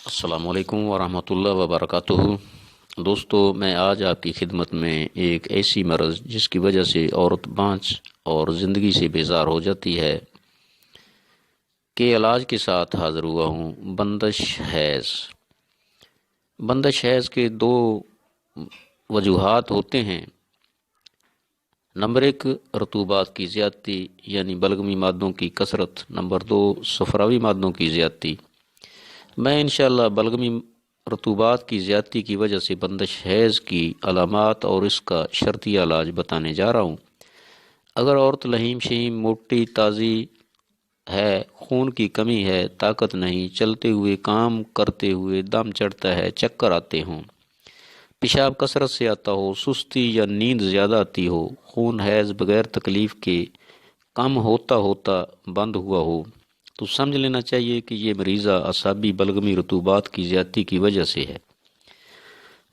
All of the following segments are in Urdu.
السلام علیکم ورحمۃ اللہ وبرکاتہ۔ دوستو، میں آج آپ کی خدمت میں ایک ایسی مرض جس کی وجہ سے عورت بانجھ اور زندگی سے بیزار ہو جاتی ہے کے علاج کے ساتھ حاضر ہوا ہوں۔ بندش حیض۔ بندش حیض کے دو وجوہات ہوتے ہیں۔ نمبر 1، رطوبات کی زیادتی یعنی بلغمی مادوں کی کثرت۔ نمبر 2، صفراوی مادوں کی زیادتی۔ میں انشاءاللہ بلغمی رطوبات کی زیادتی کی وجہ سے بندش حیض کی علامات اور اس کا شرطی علاج بتانے جا رہا ہوں۔ اگر عورت لہیم شہیم، موٹی تازی ہے، خون کی کمی ہے، طاقت نہیں، چلتے ہوئے کام کرتے ہوئے دم چڑھتا ہے، چکر آتے ہوں، پیشاب کثرت سے آتا ہو، سستی یا نیند زیادہ آتی ہو، خون حیض بغیر تکلیف کے کم ہوتا ہوتا بند ہوا ہو، تو سمجھ لینا چاہیے کہ یہ مریضہ اعصابی بلغمی رطوبات کی زیادتی کی وجہ سے ہے۔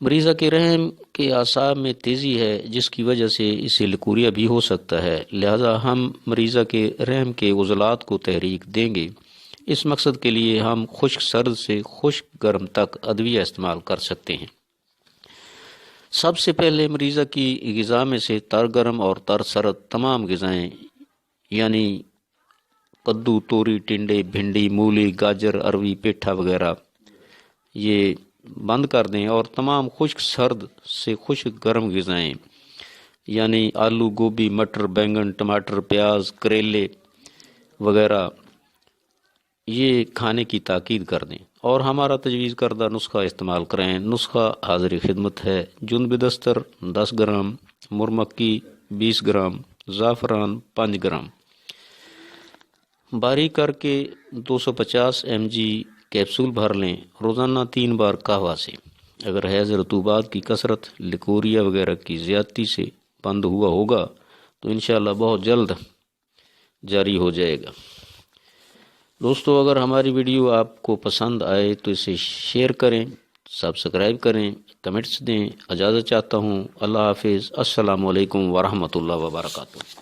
مریضہ کے رحم کے اعصاب میں تیزی ہے جس کی وجہ سے اسے لکوریا بھی ہو سکتا ہے، لہذا ہم مریضہ کے رحم کے عضلات کو تحریک دیں گے۔ اس مقصد کے لیے ہم خشک سرد سے خشک گرم تک ادویہ استعمال کر سکتے ہیں۔ سب سے پہلے مریضہ کی غذا میں سے تر گرم اور تر سرد تمام غذائیں یعنی کدو، توری، ٹنڈے، بھنڈی، مولی، گاجر، اروی، پیٹھا وغیرہ یہ بند کر دیں، اور تمام خشک سرد سے خشک گرم غذائیں یعنی آلو، گوبھی، مٹر، بینگن، ٹماٹر، پیاز، کریلے وغیرہ یہ کھانے کی تاکید کر دیں اور ہمارا تجویز کردہ نسخہ استعمال کریں۔ نسخہ حاضر خدمت ہے۔ جند بدستر 10 گرام، مرمکی 20 گرام، زعفران 5 گرام، باریک کر کے 250 mg کیپسول بھر لیں، روزانہ 3 بار قہوہ سے۔ اگر حیض رطوبات کی کثرت، لکوریا وغیرہ کی زیادتی سے بند ہوا ہوگا تو انشاءاللہ بہت جلد جاری ہو جائے گا۔ دوستو، اگر ہماری ویڈیو آپ کو پسند آئے تو اسے شیئر کریں، سبسکرائب کریں، کمنٹس دیں۔ اجازت چاہتا ہوں۔ اللہ حافظ۔ السلام علیکم ورحمۃ اللہ وبرکاتہ۔